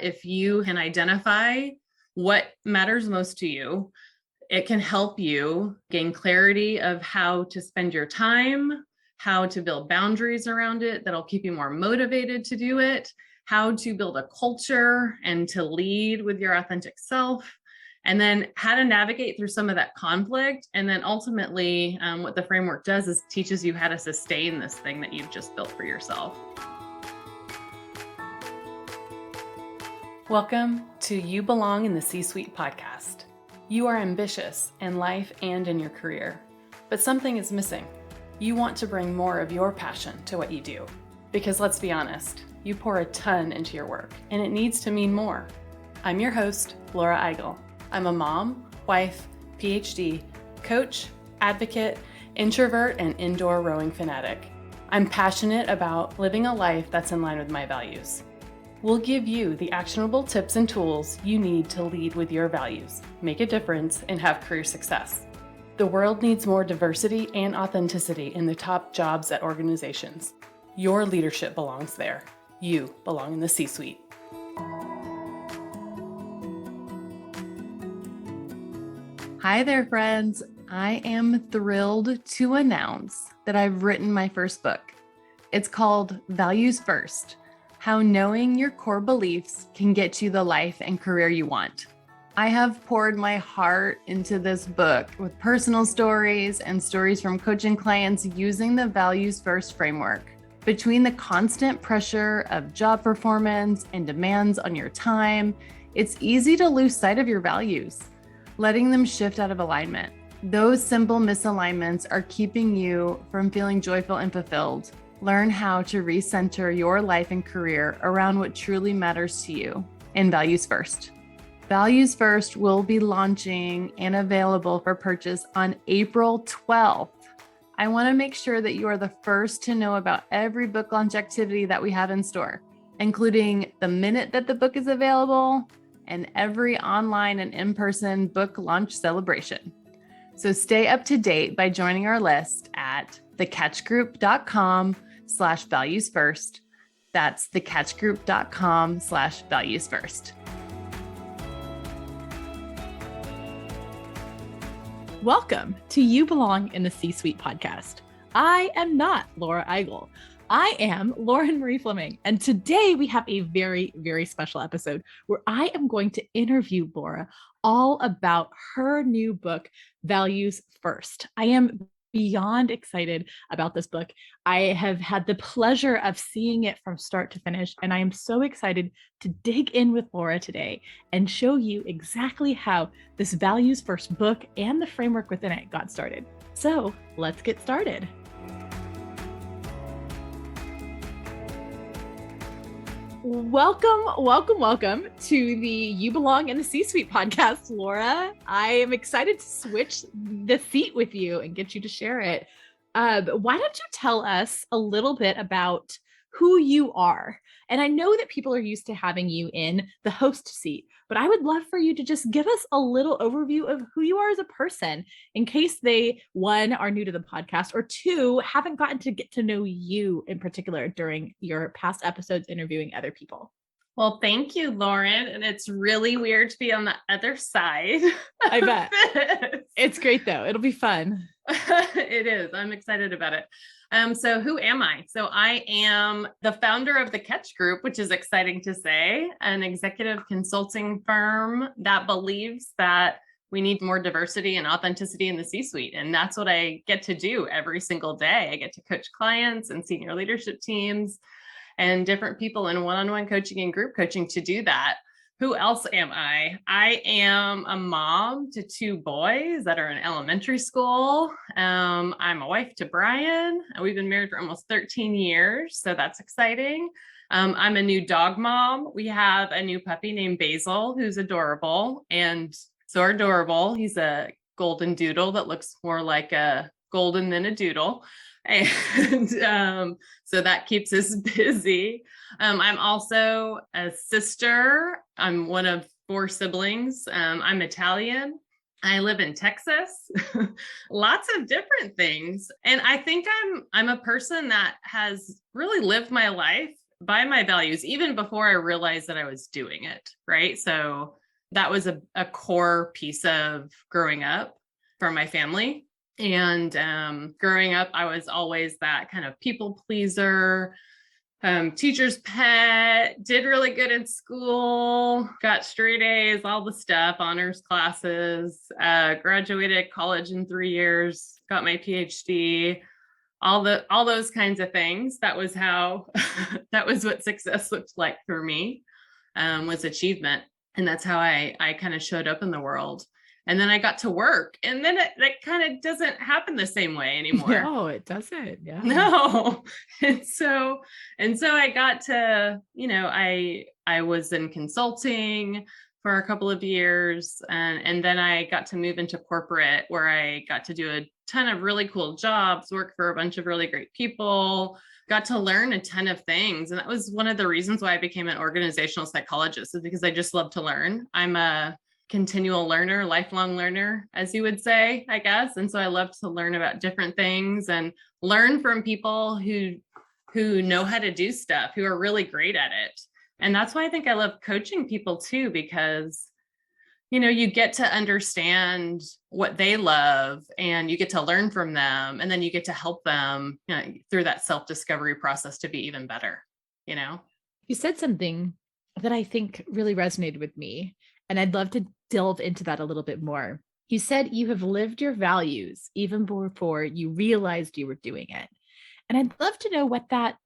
If you can identify what matters most to you, it can help you gain clarity of how to spend your time, how to build boundaries around it that'll keep you more motivated to do it, how to build a culture and to lead with your authentic self, and then how to navigate through some of that conflict. And then ultimately, what the framework does is teaches you how to sustain this thing that you've just built for yourself. Welcome to You Belong in the C-Suite podcast. You are ambitious in life and in your career, but something is missing. You want to bring more of your passion to what you do. Because let's be honest, you pour a ton into your work, and it needs to mean more. I'm your host, Laura Eigel. I'm a mom, wife, PhD, coach, advocate, introvert, and indoor rowing fanatic. I'm passionate about living a life that's in line with my values. We'll give you the actionable tips and tools you need to lead with your values, make a difference, and have career success. The world needs more diversity and authenticity in the top jobs at organizations. Your leadership belongs there. You belong in the C-Suite. Hi there, friends. I am thrilled to announce that I've written my first book. It's called Values First: How Knowing Your Core Beliefs Can Get You the Life and Career You Want. I have poured my heart into this book with personal stories and stories from coaching clients using the Values First framework. Between the constant pressure of job performance and demands on your time, it's easy to lose sight of your values, letting them shift out of alignment. Those simple misalignments are keeping you from feeling joyful and fulfilled. Learn how to recenter your life and career around what truly matters to you in Values First. Values First will be launching and available for purchase on April 12th. I want to make sure that you are the first to know about every book launch activity that we have in store, including the minute that the book is available and every online and in-person book launch celebration. So stay up to date by joining our list at thecatchgroup.com/valuesfirst. That's thecatchgroup.com/valuesfirst. Welcome to You Belong in the C-Suite podcast. I am not Laura Eigel. I am Marie Fleming. And today we have a very, very special episode where I am going to interview Laura all about her new book, Values First. I am beyond excited about this book. I have had the pleasure of seeing it from start to finish, and I am so excited to dig in with Laura today and show you exactly how this Values First book and the framework within it got started. So let's get started. Welcome to the You Belong in the C-Suite podcast, Laura. I am excited to switch the seat with you and get you to share it. Why don't you tell us a little bit about who you are? And I know that people are used to having you in the host seat, but I would love for you to just give us a little overview of who you are as a person in case they, one, are new to the podcast, or two, haven't gotten to get to know you in particular during your past episodes interviewing other people. Well, thank you, Lauren. And it's really weird to be on the other side. I bet. It's great, though. It'll be fun. It is. I'm excited about it. So who am I? So I am the founder of the Catch Group, which is exciting to say, an executive consulting firm that believes that we need more diversity and authenticity in the C-suite. And that's what I get to do every single day. I get to coach clients and senior leadership teams and different people in one-on-one coaching and group coaching to do that. Who else am I? I am a mom to two boys that are in elementary school. I'm a wife to Brian. We've been married for almost 13 years, so that's exciting. I'm a new dog mom. We have a new puppy named Basil, who's adorable, and so adorable. He's a golden doodle that looks more like a golden than a doodle. And so that keeps us busy. I'm also a sister. I'm one of 4 siblings. I'm Italian. I live in Texas. Lots of different things. And I think I'm a person that has really lived my life by my values, even before I realized that I was doing it. Right. So that was a core piece of growing up for my family. And growing up, I was always that kind of people pleaser, teacher's pet, did really good in school, got straight A's, all the stuff, honors classes, graduated college in 3 years, got my PhD, all those kinds of things. That was how, that was what success looked like for me, was achievement. And that's how I kind of showed up in the world. And then I got to work, and then that kind of doesn't happen the same way anymore. No, it doesn't. Yeah. No. And so I got to, I was in consulting for a couple of years, and then I got to move into corporate, where I got to do a ton of really cool jobs, work for a bunch of really great people, got to learn a ton of things. And that was one of the reasons why I became an organizational psychologist, is because I just love to learn. I'm a continual learner, lifelong learner, as you would say, I guess. And so I love to learn about different things and learn from people who know how to do stuff, who are really great at it. And that's why I think I love coaching people too, because you get to understand what they love, and you get to learn from them, and then you get to help them through that self-discovery process to be even better. You said something that I think really resonated with me, and I'd love to delve into that a little bit more. You said you have lived your values even before you realized you were doing it. And I'd love to know what that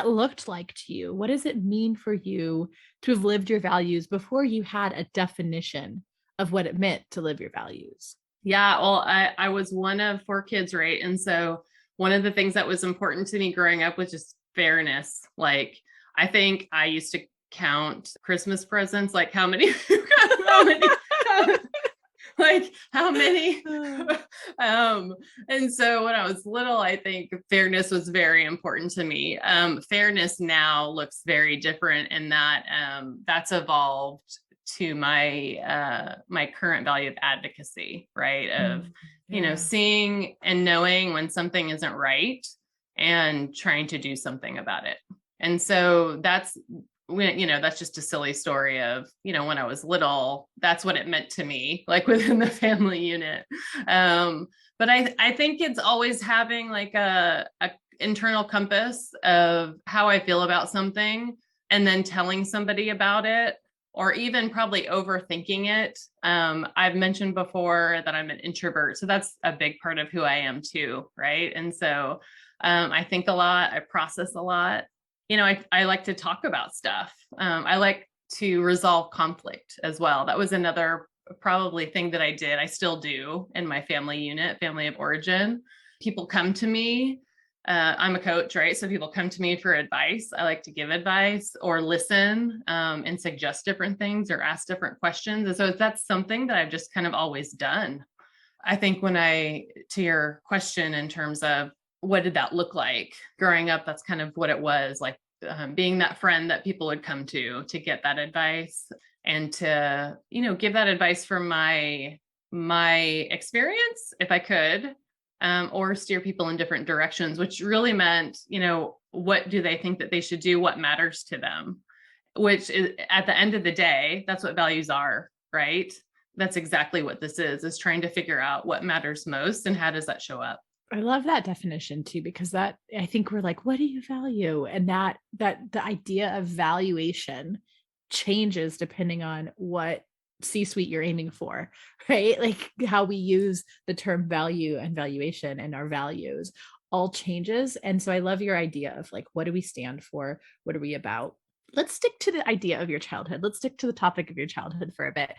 looked like to you. What does it mean for you to have lived your values before you had a definition of what it meant to live your values? Yeah, well, I was one of 4 kids, right? And so one of the things that was important to me growing up was just fairness. Like, I think I used to count Christmas presents, like how many how many and so when I was little, I think fairness was very important to me. Fairness now looks very different, in that that's evolved to my current value of advocacy, right? Of seeing and knowing when something isn't right and trying to do something about it. And so that's just a silly story of, when I was little, that's what it meant to me, like within the family unit. But I think it's always having like a internal compass of how I feel about something, and then telling somebody about it, or even probably overthinking it. I've mentioned before that I'm an introvert, so that's a big part of who I am too, right? And so I think a lot, I process a lot. I like to talk about stuff. I like to resolve conflict as well. That was another probably thing that I did. I still do in my family unit, family of origin. People come to me. I'm a coach, right? So people come to me for advice. I like to give advice or listen and suggest different things or ask different questions. And so that's something that I've just kind of always done. I think to your question in terms of what did that look like growing up, that's kind of what it was like, being that friend that people would come to get that advice, and to, give that advice from my experience, if I could, or steer people in different directions, which really meant, what do they think that they should do? What matters to them? Which is, at the end of the day, that's what values are, right? That's exactly what this is trying to figure out what matters most and how does that show up. I love that definition too, because that, I think we're like, what do you value? And that the idea of valuation changes depending on what C-suite you're aiming for, right? Like how we use the term value and valuation and our values all changes. And so I love your idea of like, what do we stand for? What are we about? Let's stick to the idea of your childhood. Let's stick to the topic of your childhood for a bit.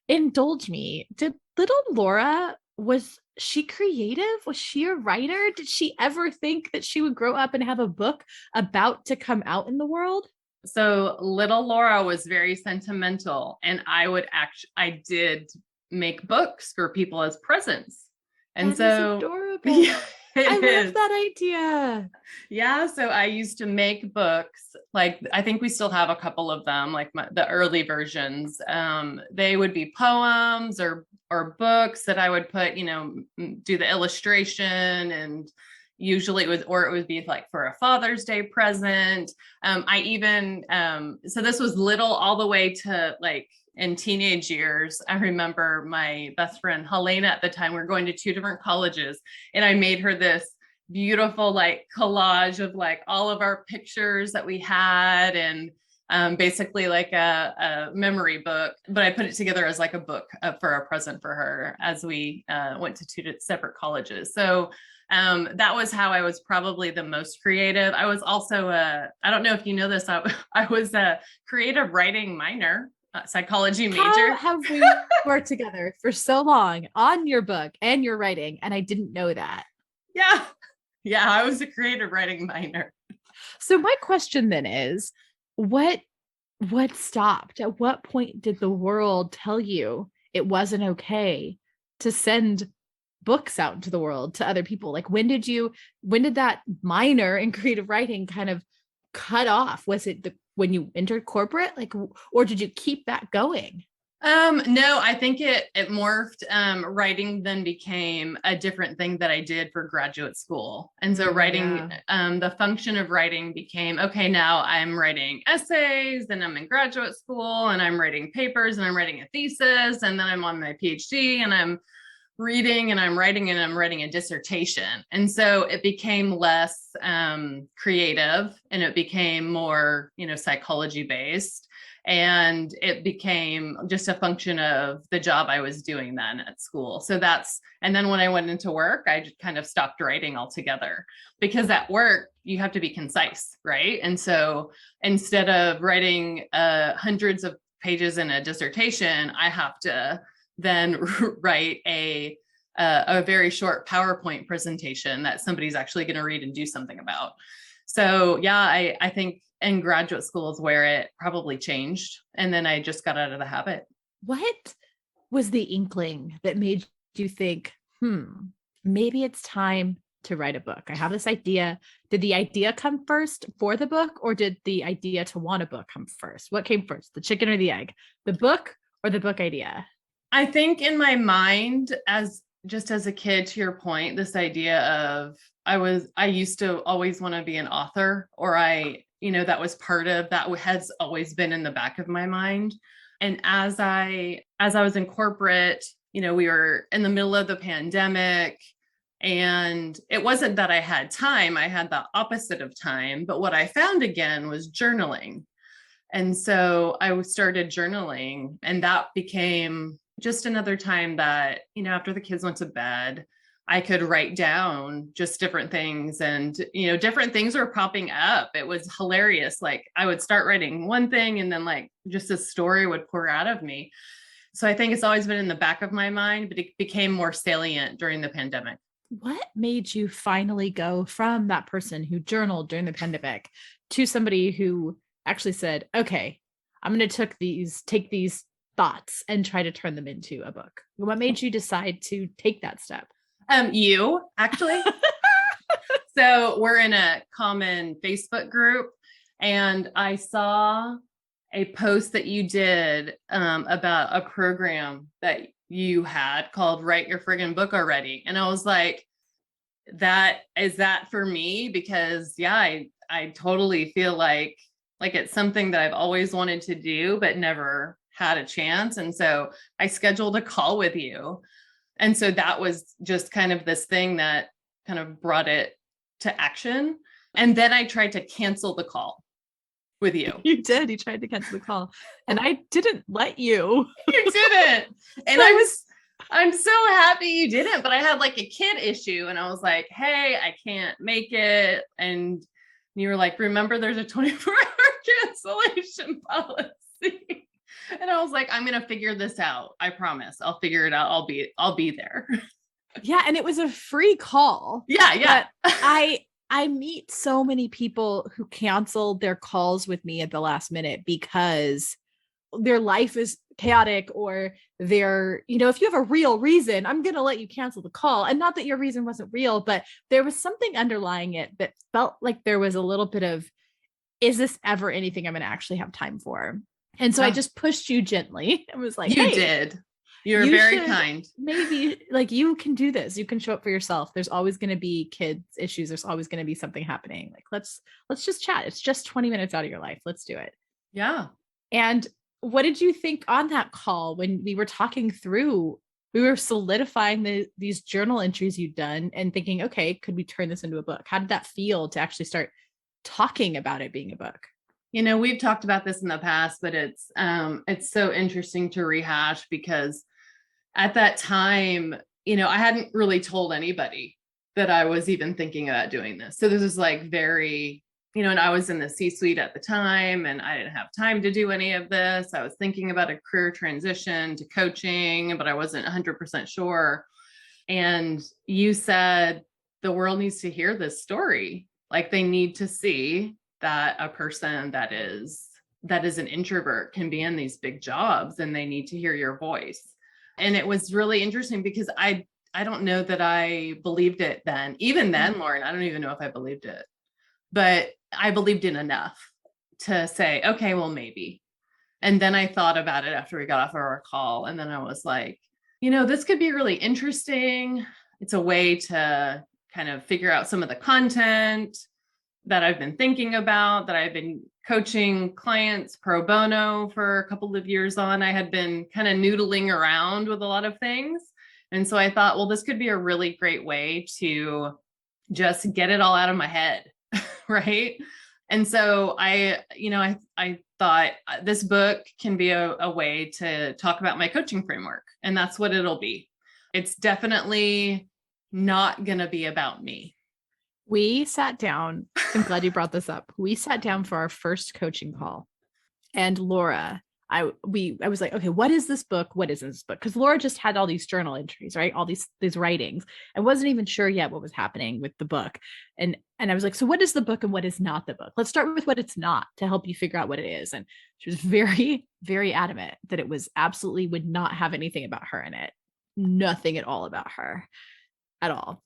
Indulge me. Did little Laura, was she creative? Was she a writer? Did she ever think that she would grow up and have a book about to come out in the world? So little Laura was very sentimental, and I did make books for people as presents. And that so is adorable. Yeah, I love that idea. Yeah. So I used to make books. Like, I think we still have a couple of them, like the early versions. They would be poems or books that I would put, do the illustration and, Usually it would be like for a Father's Day present. I even, so this was little all the way to like in teenage years. I remember my best friend Helena at the time, we were going to two different colleges, and I made her this beautiful like collage of like all of our pictures that we had, and basically like a memory book, but I put it together as like a book for a present for her as we went to two separate colleges. So that was how I was probably the most creative. I was also I don't know if you know this, I was a creative writing minor, psychology major. How have we worked together for so long on your book and your writing, and I didn't know that? Yeah, I was a creative writing minor. So my question then is, what stopped? At what point did the world tell you it wasn't okay to send books out into the world to other people? Like when did that minor in creative writing kind of cut off? Was it when you entered corporate, like, or did you keep that going? No, I think it morphed. Writing then became a different thing that I did for graduate school. And so writing, the function of writing became, okay, now I'm writing essays, then I'm in graduate school and I'm writing papers and I'm writing a thesis, and then I'm on my PhD and I'm reading and I'm writing and I'm writing a dissertation. And so it became less creative, and it became more, psychology based. And it became just a function of the job I was doing then at school. So and then when I went into work, I just kind of stopped writing altogether, because at work you have to be concise, right? And so instead of writing hundreds of pages in a dissertation, I have to then write a very short PowerPoint presentation that somebody's actually going to read and do something about. So yeah, I think in graduate school is where it probably changed. And then I just got out of the habit. What was the inkling that made you think, maybe it's time to write a book? I have this idea. Did the idea come first for the book, or did the idea to want a book come first? What came first, the chicken or the egg? The book or the book idea? I think in my mind, as a kid, to your point, this idea of I used to always want to be an author, or that was part of that, has always been in the back of my mind. And as I was in corporate, we were in the middle of the pandemic, and it wasn't that I had time, I had the opposite of time. But what I found again was journaling. And so I started journaling, and that became just another time that, after the kids went to bed, I could write down just different things, and, different things were popping up. It was hilarious. Like I would start writing one thing, and then like just a story would pour out of me. So I think it's always been in the back of my mind, but it became more salient during the pandemic. What made you finally go from that person who journaled during the pandemic to somebody who actually said, okay, I'm going to take these thoughts and try to turn them into a book? What made you decide to take that step? You actually. So we're in a common Facebook group, and I saw a post that you did about a program that you had called Write Your Friggin' Book Already. And I was like, is that for me? Because I totally feel like it's something that I've always wanted to do, but never had a chance. And so I scheduled a call with you. And so that was just kind of this thing that kind of brought it to action. And then I tried to cancel the call with you. You did. You tried to cancel the call, and I didn't let you. You didn't. And I'm so happy you didn't, but I had like a kid issue, and I was like, hey, I can't make it. And you were like, remember, there's a 24-hour cancellation policy. And I was like, I'm going to figure this out. I promise. I'll figure it out. I'll be there. Yeah. And it was a free call. Yeah. I meet so many people who cancel their calls with me at the last minute because their life is chaotic, or they're, if you have a real reason, I'm going to let you cancel the call. And not that your reason wasn't real, but there was something underlying it that felt like there was a little bit of, is this ever anything I'm going to actually have time for? And so I just pushed you gently. I was like, you did. You're You very should kind. maybe like you can do this. You can show up for yourself. There's always going to be kids issues. There's always going to be something happening. Like let's just chat. It's just 20 minutes out of your life. Let's do it. Yeah. And what did you think on that call when we were talking through, we were solidifying these journal entries you'd done and thinking, okay, could we turn this into a book? How did that feel to actually start talking about it being a book? We've talked about this in the past, but it's so interesting to rehash because at that time, I hadn't really told anybody that I was even thinking about doing this. So this was like very, and I was in the C-suite at the time and I didn't have time to do any of this. I was thinking about a career transition to coaching, but I wasn't 100% sure. And you said the world needs to hear this story. Like they need to see that a person that is an introvert can be in these big jobs and they need to hear your voice. And it was really interesting because I don't know that I believed it then. Even then, Lauren, I don't even know if I believed it, but I believed it enough to say, okay, well, maybe. And then I thought about it after we got off of our call. And then I was like, this could be really interesting. It's a way to kind of figure out some of the content that I've been thinking about, that I've been coaching clients pro bono for a couple of years on. I had been kind of noodling around with a lot of things. And so I thought, well, this could be a really great way to just get it all out of my head. Right. And so I thought this book can be a way to talk about my coaching framework. And that's what it'll be. It's definitely not going to be about me. We sat down. I'm glad you brought this up. We sat down for our first coaching call. And Laura, I was like, okay, what is this book? What isn't this book? Because Laura just had all these journal entries, right? All these writings. I wasn't even sure yet what was happening with the book. And I was like, so what is the book and what is not the book? Let's start with what it's not to help you figure out what it is. And she was very, very adamant that it was absolutely would not have anything about her in it. Nothing at all about her at all.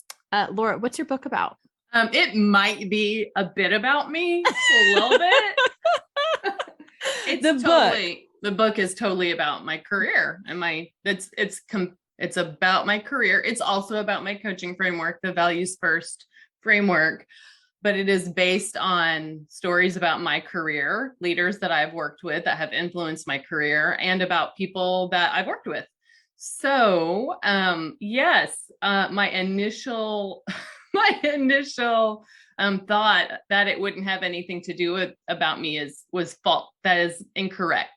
Laura, what's your book about? It might be a bit about me, a little bit. The book is totally about my career and it's about my career. It's also about my coaching framework, the values first framework, but it is based on stories about my career, leaders that I've worked with that have influenced my career, and about people that I've worked with. So, yes, my initial thought that it wouldn't have anything to do with about me was false. That is incorrect.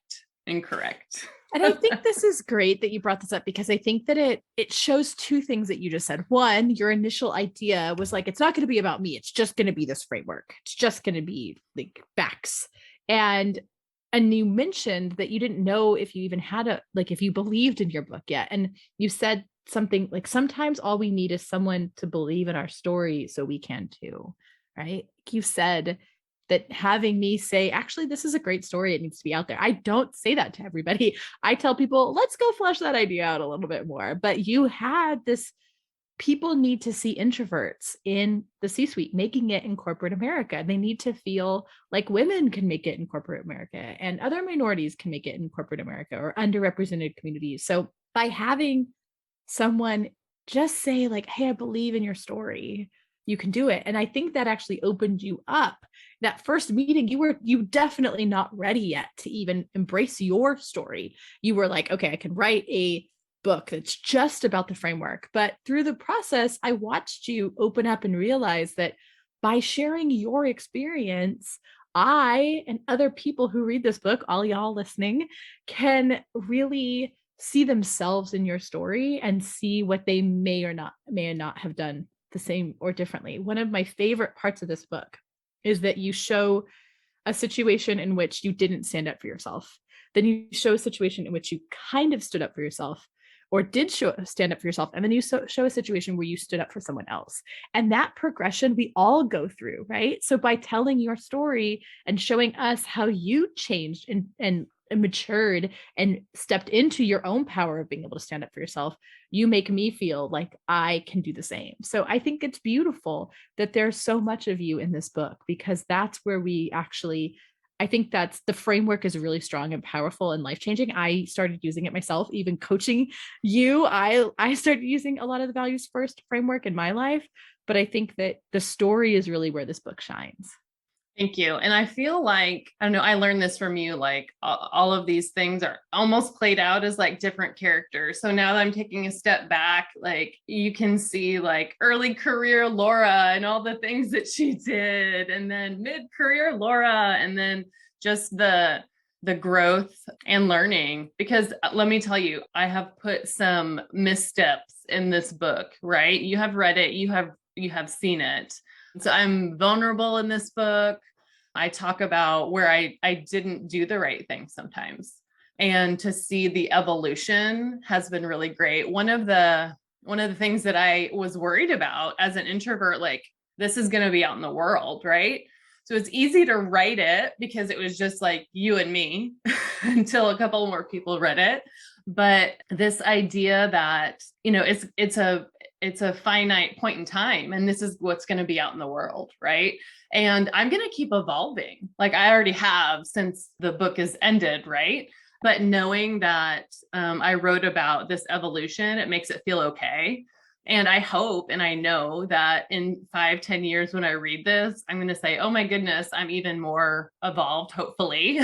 And I think this is great that you brought this up because I think that it shows two things that you just said. One, your initial idea was like, it's not going to be about me. It's just going to be this framework. It's just going to be like facts. And you mentioned that you didn't know if you even had if you believed in your book yet. And you said something like, sometimes all we need is someone to believe in our story so we can too, right? You said that having me say, actually, this is a great story. It needs to be out there. I don't say that to everybody. I tell people, let's go flesh that idea out a little bit more. But you had this, people need to see introverts in the C-suite, making it in corporate America. They need to feel like women can make it in corporate America and other minorities can make it in corporate America or underrepresented communities. So by having someone just say like, hey, I believe in your story, you can do it. And I think that actually opened you up. That first meeting, you definitely not ready yet to even embrace your story. You were like, okay, I can write a book that's just about the framework. But through the process, I watched you open up and realize that by sharing your experience, I and other people who read this book, all y'all listening, can really see themselves in your story and see what they may or not have done the same or differently. One of my favorite parts of this book is that you show a situation in which you didn't stand up for yourself. Then you show a situation in which you kind of stood up for yourself or did stand up for yourself. And then you show a situation where you stood up for someone else. And that progression we all go through, right? So by telling your story and showing us how you changed and matured and stepped into your own power of being able to stand up for yourself, you make me feel like I can do the same. So I think it's beautiful that there's so much of you in this book, because that's where we actually, I think that's the framework is really strong and powerful and life-changing. I started using it myself, even coaching you. I started using a lot of the values first framework in my life, but I think that the story is really where this book shines. Thank you. And I feel like, I don't know, I learned this from you, like all of these things are almost played out as like different characters. So now that I'm taking a step back, like you can see like early career Laura and all the things that she did, and then mid-career Laura, and then just the growth and learning. Because let me tell you, I have put some missteps in this book, right? You have read it, you have seen it. So I'm vulnerable in this book. I talk about where I didn't do the right thing sometimes. And to see the evolution has been really great. One of the things that I was worried about as an introvert, like this is going to be out in the world, right? So it's easy to write it because it was just like you and me until a couple more people read it. But this idea that, it's a finite point in time, and this is what's going to be out in the world, right? And I'm going to keep evolving, like I already have since the book is ended, right? But knowing that I wrote about this evolution, it makes it feel okay. And I hope and I know that in 5-10 years, when I read this, I'm going to say, oh my goodness, I'm even more evolved, hopefully,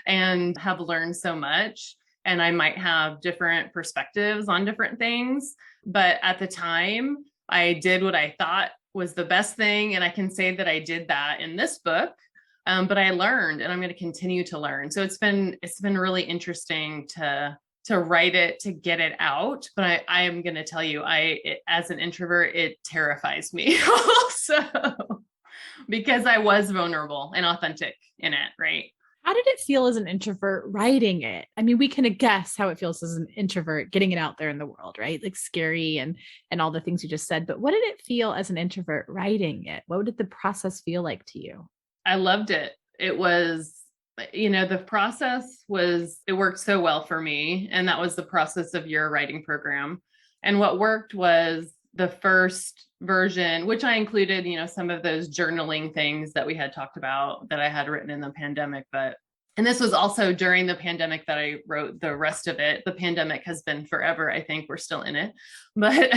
and have learned so much. And I might have different perspectives on different things. But at the time, I did what I thought was the best thing. And I can say that I did that in this book. But I learned, and I'm going to continue to learn. So it's been really interesting to write it, to get it out. But I am going to tell you, as an introvert, it terrifies me also because I was vulnerable and authentic in it, right? How did it feel as an introvert writing it? I mean, we can guess how it feels as an introvert getting it out there in the world, right? Like scary and all the things you just said. But what did it feel as an introvert writing it? What did the process feel like to you? I loved it. It was, the process it worked so well for me. And that was the process of your writing program. And what worked was the first version, which I included, some of those journaling things that we had talked about that I had written in the pandemic. And this was also during the pandemic that I wrote the rest of it. The pandemic has been forever. I think we're still in it. But,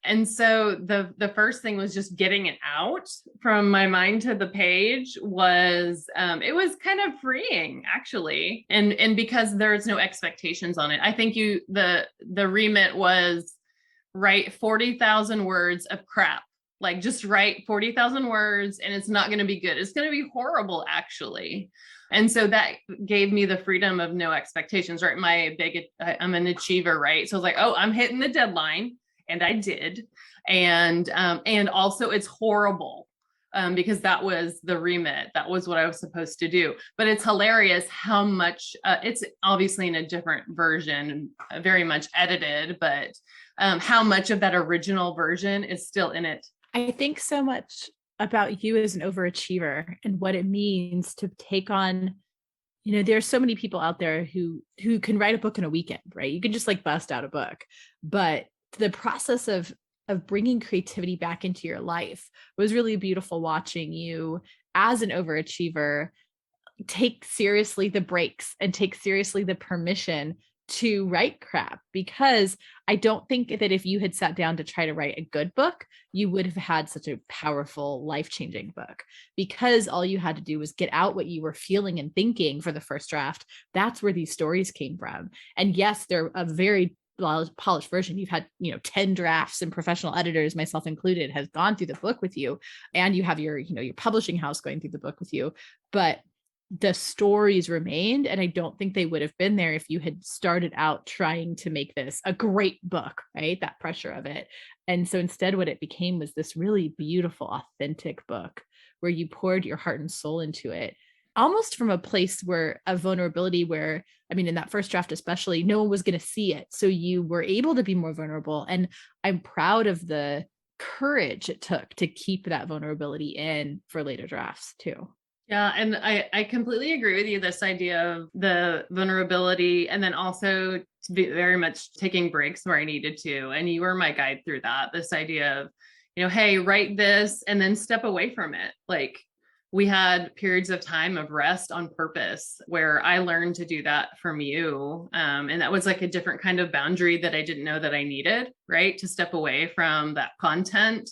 and so the first thing was just getting it out from my mind to the page it was kind of freeing actually. And because there's no expectations on it, I think the remit was write 40,000 words of crap. Like just write 40,000 words and it's not going to be good. It's going to be horrible actually. And so that gave me the freedom of no expectations, right? I'm an achiever, right? So I was like, oh, I'm hitting the deadline. And I did. And also it's horrible because that was the remit. That was what I was supposed to do. But it's hilarious how much it's obviously in a different version, very much edited, but how much of that original version is still in it. I think so much about you as an overachiever and what it means to take on, there's so many people out there who can write a book in a weekend, right? You can just like bust out a book, but the process of bringing creativity back into your life was really beautiful, watching you as an overachiever take seriously the breaks and take seriously the permission to write crap, because I don't think that if you had sat down to try to write a good book, you would have had such a powerful, life-changing book, because all you had to do was get out what you were feeling and thinking for the first draft. That's where these stories came from. And yes, they're a very polished version. You've had 10 drafts, and professional editors, myself included, has gone through the book with you, and you have your publishing house going through the book with you. But the stories remained, and I don't think they would have been there if you had started out trying to make this a great book, right? That pressure of it. And so instead what it became was this really beautiful, authentic book where you poured your heart and soul into it, almost from a place where of vulnerability, where, I mean, in that first draft especially, no one was going to see it. So you were able to be more vulnerable. And I'm proud of the courage it took to keep that vulnerability in for later drafts too. Yeah, and I completely agree with you. This idea of the vulnerability, and then also to be very much taking breaks where I needed to. And you were my guide through that. This idea of, hey, write this and then step away from it. Like, we had periods of time of rest on purpose where I learned to do that from you. And that was like a different kind of boundary that I didn't know that I needed, right? To step away from that content,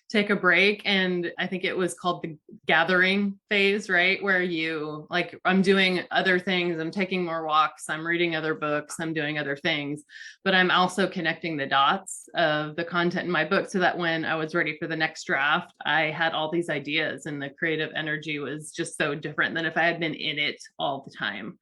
take a break. And I think it was called the gathering phase, right? Where you like, I'm doing other things. I'm taking more walks. I'm reading other books. I'm doing other things, but I'm also connecting the dots of the content in my book so that when I was ready for the next draft, I had all these ideas and the creative energy was just so different than if I had been in it all the time.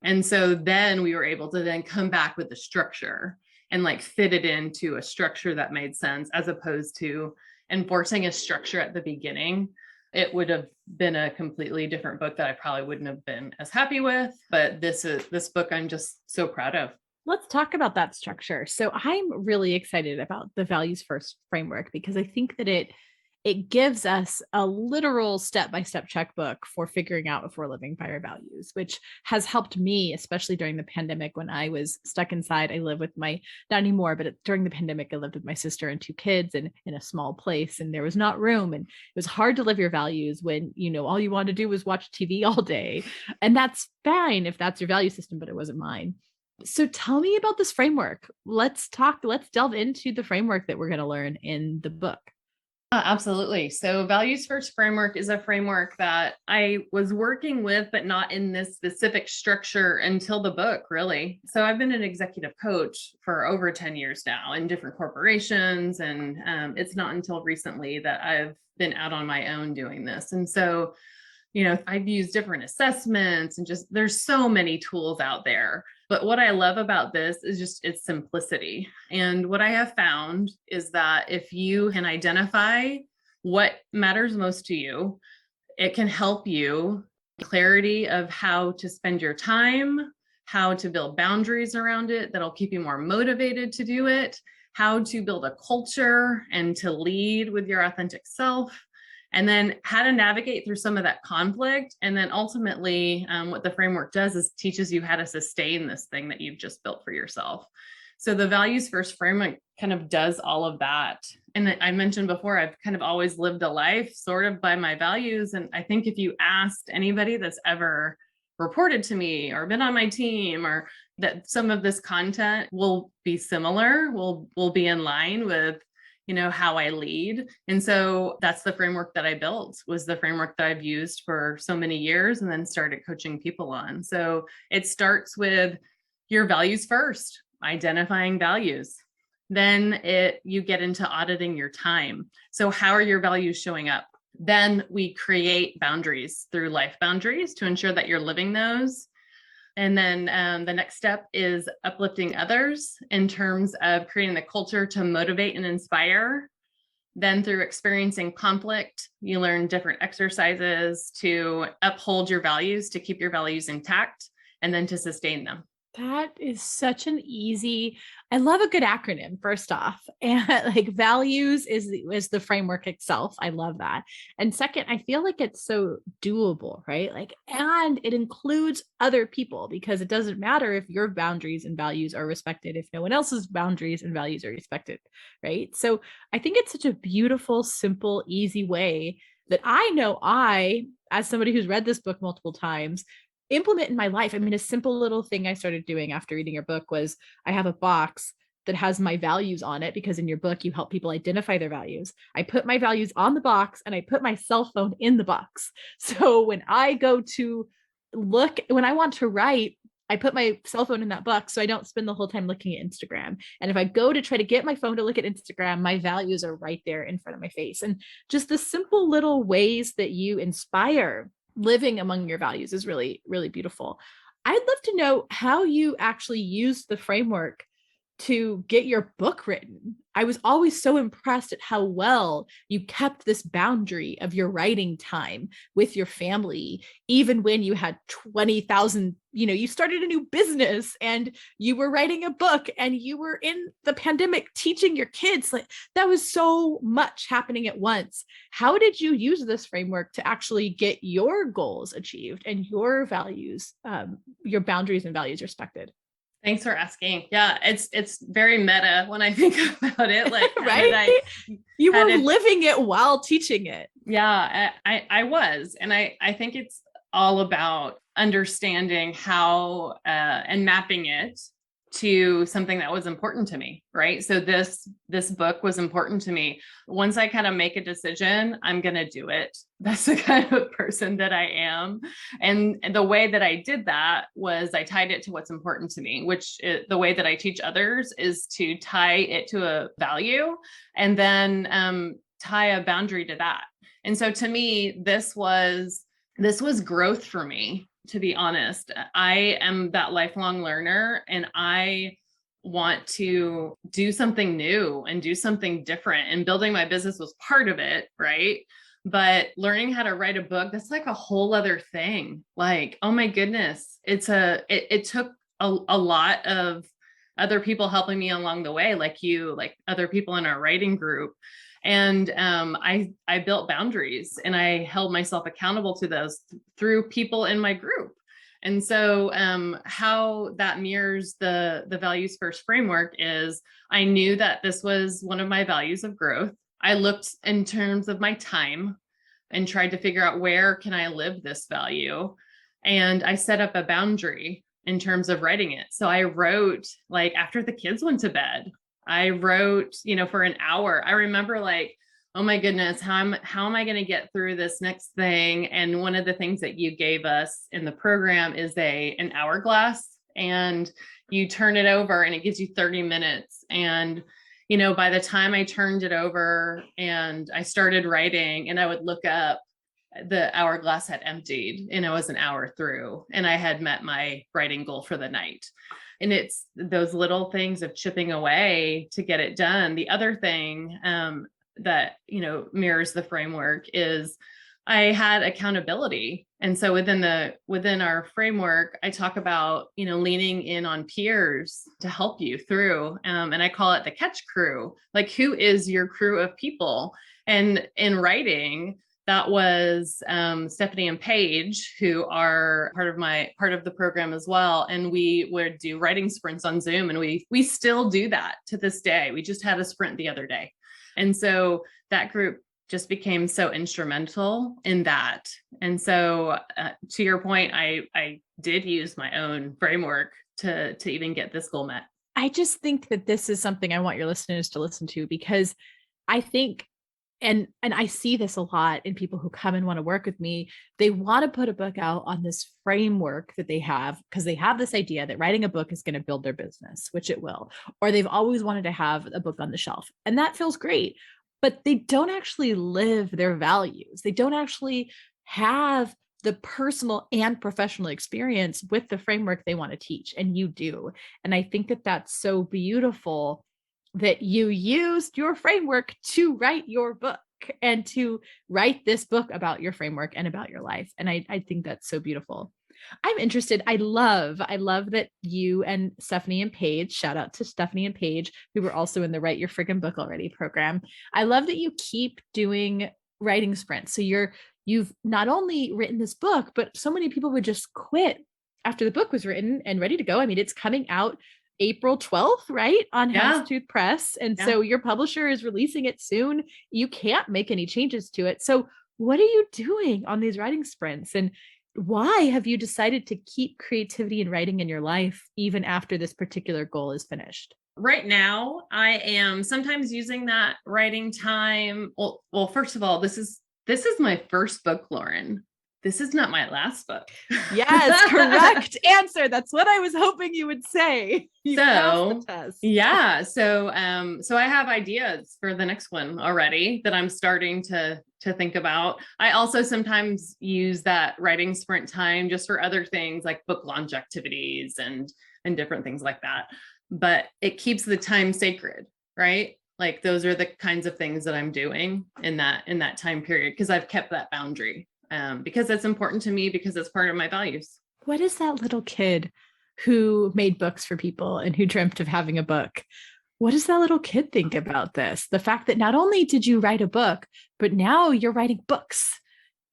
And so then we were able to then come back with the structure and like fit it into a structure that made sense, as opposed to enforcing a structure at the beginning. It would have been a completely different book that I probably wouldn't have been as happy with. But this book I'm just so proud of. Let's talk about that structure. So I'm really excited about the values first framework because I think that it gives us a literal step-by-step checkbook for figuring out if we're living by our values, which has helped me, especially during the pandemic when I was stuck inside. I live with not anymore, but during the pandemic, I lived with my sister and 2 kids and in a small place, and there was not room. And it was hard to live your values when, all you wanted to do was watch TV all day. And that's fine if that's your value system, but it wasn't mine. So tell me about this framework. Let's delve into the framework that we're going to learn in the book. Absolutely. So Values First Framework is a framework that I was working with, but not in this specific structure until the book, really. So I've been an executive coach for over 10 years now in different corporations. And it's not until recently that I've been out on my own doing this. And so, I've used different assessments and just there's so many tools out there. But what I love about this is just its simplicity. And what I have found is that if you can identify what matters most to you, it can help you clarity of how to spend your time, how to build boundaries around it that'll keep you more motivated to do it, how to build a culture and to lead with your authentic self, and then how to navigate through some of that conflict. And then ultimately, what the framework does is teaches you how to sustain this thing that you've just built for yourself. So the Values First framework kind of does all of that. And I mentioned before, I've kind of always lived a life sort of by my values. And I think if you asked anybody that's ever reported to me or been on my team, or that some of this content will be similar, will be in line with how I lead. And so that's the framework that I built, was the framework that I've used for so many years and then started coaching people on. So it starts with your values first, identifying values. Then you get into auditing your time. So how are your values showing up? Then we create boundaries through life boundaries to ensure that you're living those. And then the next step is uplifting others in terms of creating the culture to motivate and inspire. Then through experiencing conflict, you learn different exercises to uphold your values, to keep your values intact, and then to sustain them. That is such an I love a good acronym, first off. And like values is the framework itself. I love that. And second, I feel like it's so doable, right? Like, and it includes other people, because it doesn't matter if your boundaries and values are respected if no one else's boundaries and values are respected, right? So I think it's such a beautiful, simple, easy way that I know as somebody who's read this book multiple times, implement in my life. I mean, a simple little thing I started doing after reading your book was I have a box that has my values on it, because in your book, you help people identify their values. I put my values on the box and I put my cell phone in the box. So when I go to when I want to write, I put my cell phone in that box so I don't spend the whole time looking at Instagram. And if I go to try to get my phone to look at Instagram, my values are right there in front of my face. And just the simple little ways that you inspire living among your values is really, really beautiful. I'd love to know how you actually used the framework to get your book written. I was always so impressed at how well you kept this boundary of your writing time with your family, even when you had 20,000, you started a new business and you were writing a book and you were in the pandemic teaching your kids. Like, that was so much happening at once. How did you use this framework to actually get your goals achieved and your values, your boundaries and values respected? Thanks for asking. Yeah, it's very meta when I think about it. Like, right? You were living it while teaching it. Yeah, I was. And I think it's all about understanding how and mapping it to something that was important to me, right? So this book was important to me. Once I kind of make a decision, I'm going to do it. That's the kind of person that I am. And the way that I did that was I tied it to what's important to me, which the way that I teach others is to tie it to a value and then tie a boundary to that. And so to me, this was growth for me, to be honest. I am that lifelong learner and I want to do something new and do something different. And building my business was part of it, right? But learning how to write a book, that's like a whole other thing. Like, oh my goodness, it took a lot of other people helping me along the way, like you, like other people in our writing group. And I built boundaries and I held myself accountable to those through people in my group. And so how that mirrors the values first framework is I knew that this was one of my values of growth. I looked in terms of my time and tried to figure out where can I live this value. And I set up a boundary in terms of writing it. So I wrote like after the kids went to bed. I wrote, for an hour. I remember like, oh my goodness, how am I going to get through this next thing? And one of the things that you gave us in the program is an hourglass, and you turn it over and it gives you 30 minutes. And, by the time I turned it over and I started writing and I would look up, the hourglass had emptied and it was an hour through and I had met my writing goal for the night. And it's those little things of chipping away to get it done. The other thing that, mirrors the framework is I had accountability. And so within our framework, I talk about, leaning in on peers to help you through. And I call it the catch crew. Like, who is your crew of people? And in writing, that was Stephanie and Paige, who are part of the program as well. And we would do writing sprints on Zoom, and we still do that to this day. We just had a sprint the other day. And so that group just became so instrumental in that. And so to your point, I did use my own framework to even get this goal met. I just think that this is something I want your listeners to listen to, because I think and I see this a lot in people who come and want to work with me. They want to put a book out on this framework that they have because they have this idea that writing a book is going to build their business, which it will, or they've always wanted to have a book on the shelf. And that feels great, but they don't actually live their values. They don't actually have the personal and professional experience with the framework they want to teach. And you do. And I think that that's so beautiful that you used your framework to write your book and to write this book about your framework and about your life. And I think that's so beautiful. I'm interested. I love that you and Stephanie and Paige, shout out to Stephanie and Paige, who were also in the Write Your Friggin' Book Already program. I love that you keep doing writing sprints. So you've not only written this book, but so many people would just quit after the book was written and ready to go. I mean, it's coming out April 12th, right? On Houndstooth Press. And so your publisher is releasing it soon. You can't make any changes to it. So what are you doing on these writing sprints? And why have you decided to keep creativity and writing in your life even after this particular goal is finished? Right now, I am sometimes using that writing time. Well, first of all, this is my first book, Lauren. This is not my last book. Yes, correct answer. That's what I was hoping you would say. So I have ideas for the next one already that I'm starting to think about. I also sometimes use that writing sprint time just for other things like book launch activities and different things like that. But it keeps the time sacred, right? Like those are the kinds of things that I'm doing in that time period because I've kept that boundary. Because it's important to me, because it's part of my values. What is that little kid who made books for people and who dreamt of having a book? What does that little kid think about this? The fact that not only did you write a book, but now you're writing books.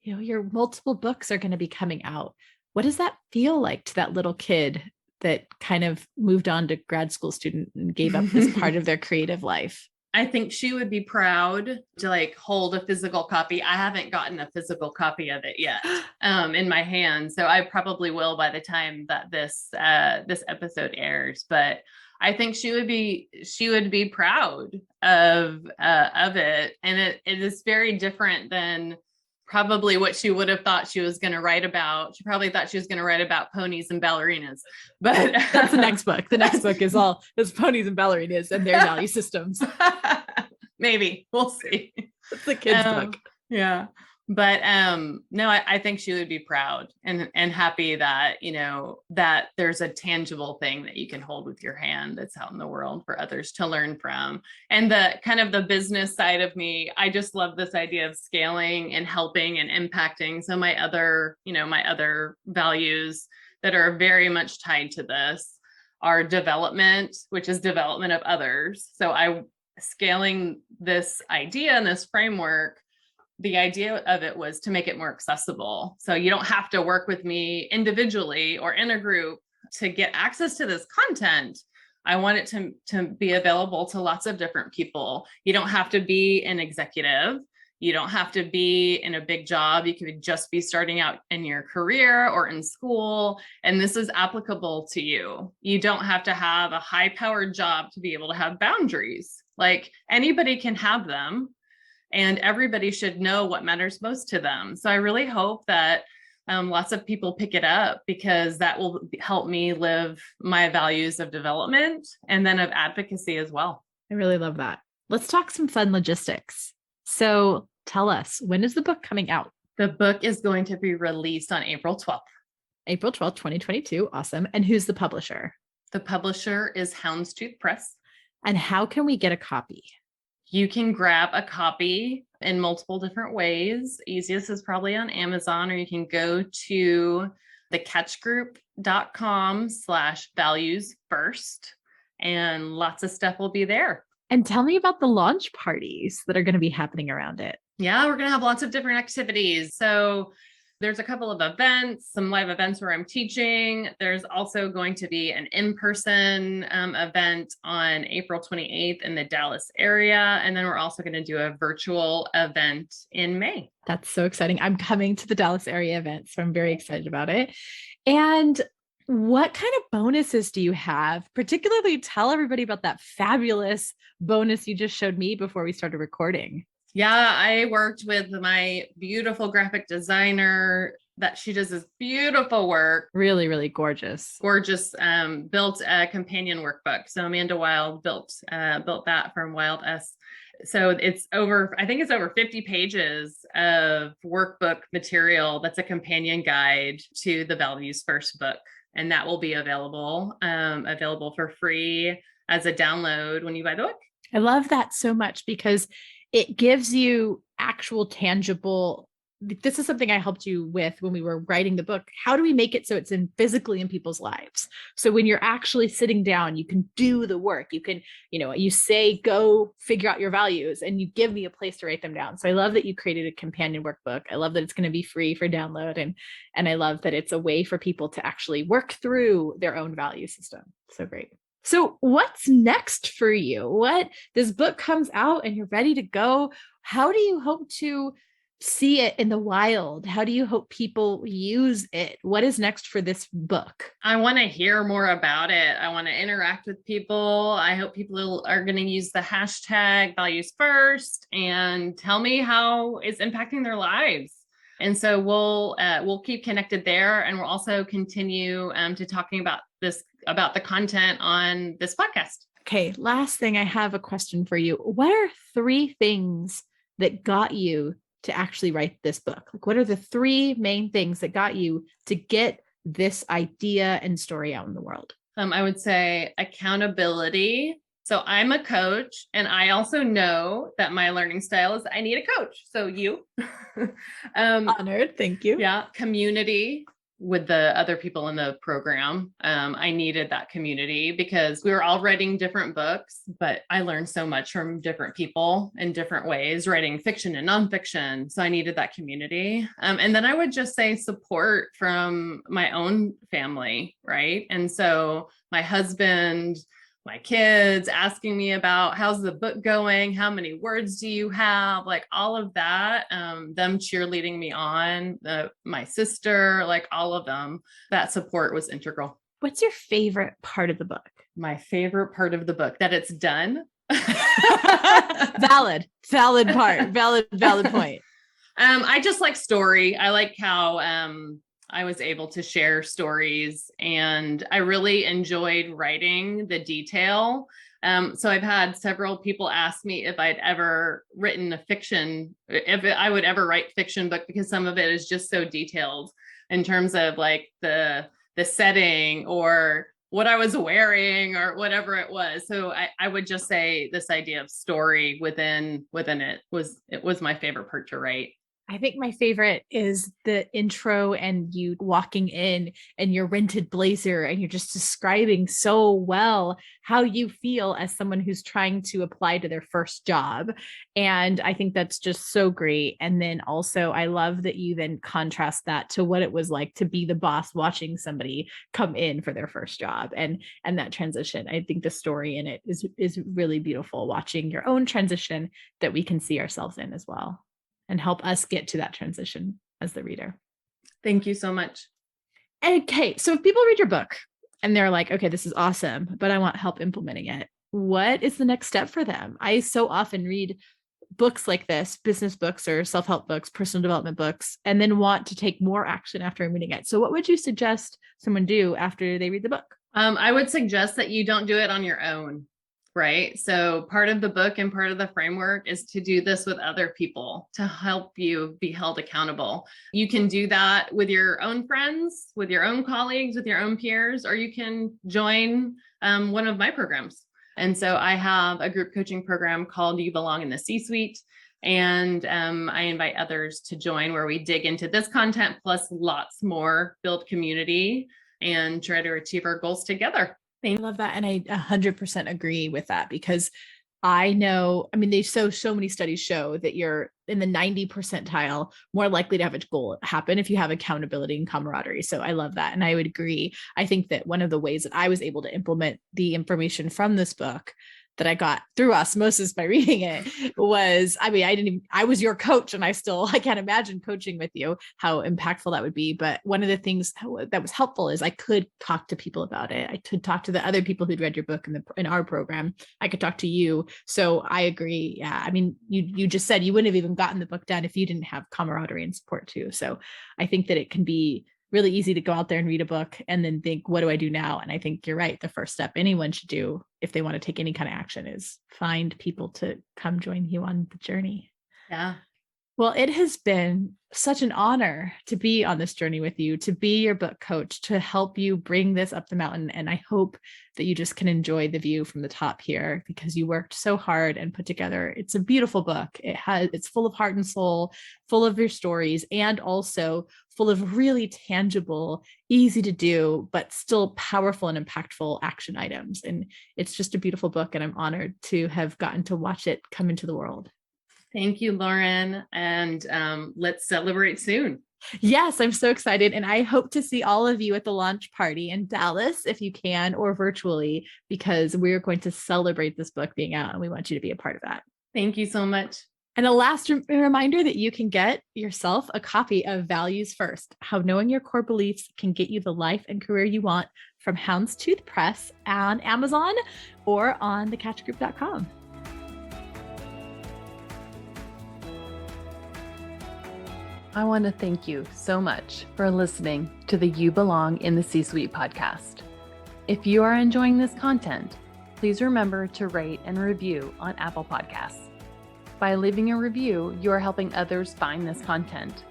Your multiple books are going to be coming out. What does that feel like to that little kid that kind of moved on to grad school student and gave up this part of their creative life? I think she would be proud to like hold a physical copy. I haven't gotten a physical copy of it yet in my hand. So I probably will by the time that this episode airs. But I think she would be proud of it. And it is very different than probably what she would have thought she was going to write about. She probably thought she was going to write about ponies and ballerinas, but that's the next book. The next book is ponies and ballerinas and their value systems. Maybe we'll see. It's the kids' book. Yeah. But no, I think she would be proud and happy that, that there's a tangible thing that you can hold with your hand that's out in the world for others to learn from. And the kind of the business side of me, I just love this idea of scaling and helping and impacting. So my other values that are very much tied to this are development, which is development of others. So scaling this idea and this framework, the idea of it was to make it more accessible. So you don't have to work with me individually or in a group to get access to this content. I want it to be available to lots of different people. You don't have to be an executive. You don't have to be in a big job. You could just be starting out in your career or in school. And this is applicable to you. You don't have to have a high-powered job to be able to have boundaries. Like anybody can have them. And everybody should know what matters most to them. So I really hope that lots of people pick it up, because that will help me live my values of development and then of advocacy as well. I really love that. Let's talk some fun logistics. So tell us, when is the book coming out? The book is going to be released on April 12th. April 12th, 2022. Awesome. And who's the publisher? The publisher is Houndstooth Press. And how can we get a copy? You can grab a copy in multiple different ways. Easiest is probably on Amazon, or you can go to thecatchgroup.com/valuesfirst, and lots of stuff will be there. And tell me about the launch parties that are going to be happening around it. Yeah, we're going to have lots of different activities. So there's a couple of events, some live events where I'm teaching. There's also going to be an in-person event on April 28th in the Dallas area. And then we're also going to do a virtual event in May. That's so exciting. I'm coming to the Dallas area event, so I'm very excited about it. And what kind of bonuses do you have? Particularly tell everybody about that fabulous bonus you just showed me before we started recording. Yeah, I worked with my beautiful graphic designer that she does this beautiful work. Really, really gorgeous. Gorgeous. Built a companion workbook. So Amanda Wild built that from Wild S. So I think it's over 50 pages of workbook material that's a companion guide to the Values First book. And that will be available for free as a download when you buy the book. I love that so much, because it gives you actual tangible. This is something I helped you with when we were writing the book. How do we make it so it's physically in people's lives? So when you're actually sitting down, you can do the work. You can, you say, go figure out your values, and you give me a place to write them down. So I love that you created a companion workbook. I love that it's going to be free for download. And I love that it's a way for people to actually work through their own value system. So great. So what's next for you? This book comes out and you're ready to go. How do you hope to see it in the wild? How do you hope people use it? What is next for this book? I want to hear more about it. I want to interact with people. I hope people are going to use the hashtag values first and tell me how it's impacting their lives. And so we'll keep connected there, and we'll also continue to talking about the content on this podcast. Okay, last thing, I have a question for you. What are 3 things that got you to actually write this book? Like, what are the 3 main things that got you to get this idea and story out in the world? I would say accountability. So I'm a coach, and I also know that my learning style is I need a coach. So you. Honored. Thank you. Yeah. Community with the other people in the program. I needed that community because we were all writing different books, but I learned so much from different people in different ways, writing fiction and nonfiction. So I needed that community. And then I would just say support from my own family, right? And so my husband, my kids asking me about how's the book going? How many words do you have? Like all of that, them cheerleading me on, my sister, like all of them, that support was integral. What's your favorite part of the book? My favorite part of the book, that it's done. Valid part, valid point. I just like story. I like how, I was able to share stories, and I really enjoyed writing the detail. So I've had several people ask me if I'd ever written if I would ever write fiction book, because some of it is just so detailed in terms of like the setting or what I was wearing or whatever it was. So I would just say this idea of story within it was my favorite part to write. I think my favorite is the intro and you walking in and your rented blazer, and you're just describing so well how you feel as someone who's trying to apply to their first job. And I think that's just so great. And then also I love that you then contrast that to what it was like to be the boss watching somebody come in for their first job, and that transition. I think the story in it is really beautiful, watching your own transition that we can see ourselves in as well, and help us get to that transition as the reader. Thank you so much. Okay, so if people read your book and they're like, okay, this is awesome, but I want help implementing it, what is the next step for them? I so often read books like this, business books or self-help books, personal development books, and then want to take more action after I'm reading it. So what would you suggest someone do after they read the book? I would suggest that you don't do it on your own. Right. So part of the book and part of the framework is to do this with other people to help you be held accountable. You can do that with your own friends, with your own colleagues, with your own peers, or you can join one of my programs. And so I have a group coaching program called You Belong in the C-Suite. And I invite others to join, where we dig into this content plus lots more, build community, and try to achieve our goals together. I love that. And I 100% agree with that, because I know, I mean, they so many studies show that you're in the 90 percentile more likely to have a goal happen if you have accountability and camaraderie. So I love that. And I would agree. I think that one of the ways that I was able to implement the information from this book that I got through osmosis by reading it was, I mean, I was your coach, and I can't imagine coaching with you, how impactful that would be. But one of the things that was helpful is I could talk to people about it. I could talk to the other people who'd read your book in our program. I could talk to you. So I agree. Yeah. I mean, you just said you wouldn't have even gotten the book done if you didn't have camaraderie and support too. So I think that it can be really easy to go out there and read a book and then think, what do I do now? And I think you're right. The first step anyone should do if they want to take any kind of action is find people to come join you on the journey. Yeah. Well, it has been such an honor to be on this journey with you, to be your book coach, to help you bring this up the mountain. And I hope that you just can enjoy the view from the top here, because you worked so hard and put together. It's a beautiful book. It's full of heart and soul, full of your stories, and also full of really tangible, easy to do, but still powerful and impactful action items. And it's just a beautiful book. And I'm honored to have gotten to watch it come into the world. Thank you, Lauren. And let's celebrate soon. Yes, I'm so excited. And I hope to see all of you at the launch party in Dallas, if you can, or virtually, because we're going to celebrate this book being out, and we want you to be a part of that. Thank you so much. And a last reminder that you can get yourself a copy of Values First, How Knowing Your Core Beliefs Can Get You the Life and Career You Want, from Houndstooth Press on Amazon or on thecatchgroup.com. I want to thank you so much for listening to the You Belong in the C-Suite podcast. If you are enjoying this content, please remember to rate and review on Apple Podcasts. By leaving a review, you are helping others find this content.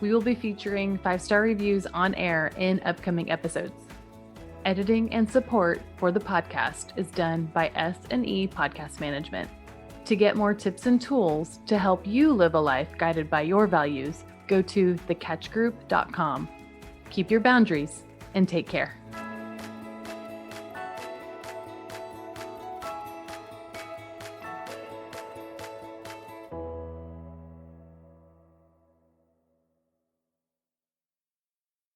We will be featuring 5-star reviews on air in upcoming episodes. Editing and support for the podcast is done by S&E Podcast Management. To get more tips and tools to help you live a life guided by your values, go to thecatchgroup.com. Keep your boundaries and take care.